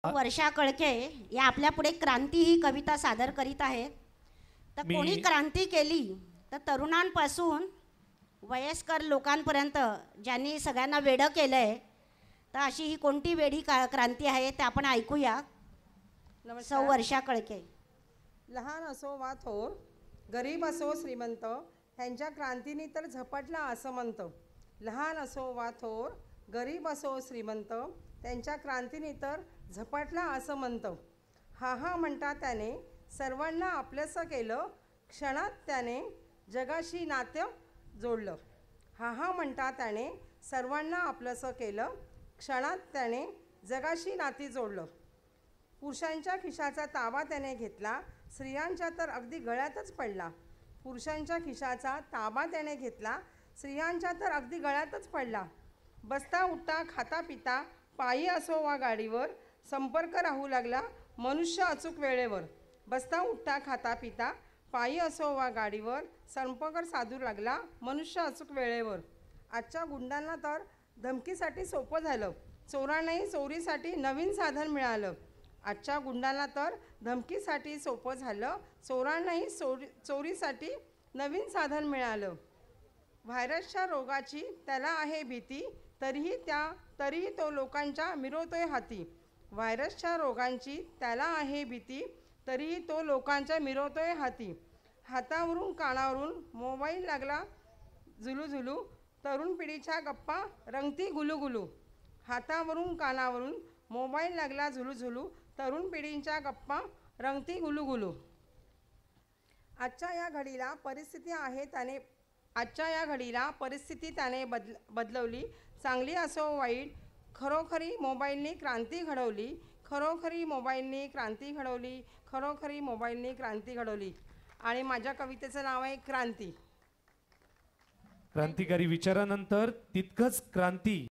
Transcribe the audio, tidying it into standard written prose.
वर्षा कळके या आपल्या पुढे क्रांती ही कविता सादर करीत आहेत. तर कोणी क्रांती केली तर तरुणांपासून वयस्कर लोकांपर्यंत ज्यांनी सगळ्यांना वेडं केलंय, तर अशी ही कोणती वेडी क्रांती आहे ते आपण ऐकूया. सौ वर्षा कळके. लहान असो वा थोर, गरीब असो श्रीमंत, ह्यांच्या क्रांतीने तर झपटला असं म्हणतं. लहान असो वा थोर, गरीब असो श्रीमंत, त्यांच्या क्रांतीने तर झपटला असं म्हणतं. हा हा म्हणता त्याने सर्वांना आपलंसं केलं, क्षणात त्याने जगाशी नातं जोडलं. हा हा म्हणता त्याने सर्वांना आपलंसं केलं, क्षणात त्याने जगाशी नाती जोडलं. पुरुषांच्या खिशाचा ताबा त्याने घेतला, स्त्रियांच्या तर अगदी गळ्यातच पडला. पुरुषांच्या खिशाचा ताबा त्याने घेतला, स्त्रियांच्या तर अगदी गळ्यातच पडला. बसता उठता खाता पिता, पायी असो वा गाडीवर, संपर्क राहू लागला मनुष्य अचूक वेळेवर. बसता उठता खाता पिता, पायी असो वा गाडीवर, संपर्क साधू लागला मनुष्य अचूक वेळेवर. आजच्या गुंडांना तर धमकीसाठी सोपं झालं, चोरांनाही चोरीसाठी नवीन साधन मिळालं. आजच्या गुंडांना तर धमकीसाठी सोपं झालं, चोरांनाही चोरीसाठी नवीन साधन मिळालं. व्हायरसच्या रोगाची त्याला आहे भीती, तरीही तो लोकांच्या मिरवतोय हाती. व्हायरसच्या रोगांची त्याला आहे भीती, तरीही तो लोकांच्या मिरवतोय हाती. हातावरून कानावरून मोबाईल लागला झुलूझुलू, तरुण पिढीच्या गप्पा रंगती गुलूगुलू. हातावरून कानावरून मोबाईल लागला झुलूझुलू, तरुण पिढींच्या गप्पा रंगती गुलूगुलू. आजच्या या घडीला परिस्थिती त्याने बदलवली, चांगली असो वाईट. खरोखरी मोबाईलने क्रांती घडवली, खरोखरी मोबाईलने क्रांती घडवली, खरोखरी मोबाईलने क्रांती घडवली. आणि माझ्या कवितेचं नाव आहे क्रांती. क्रांतिकारी विचारानंतर तितकंच क्रांती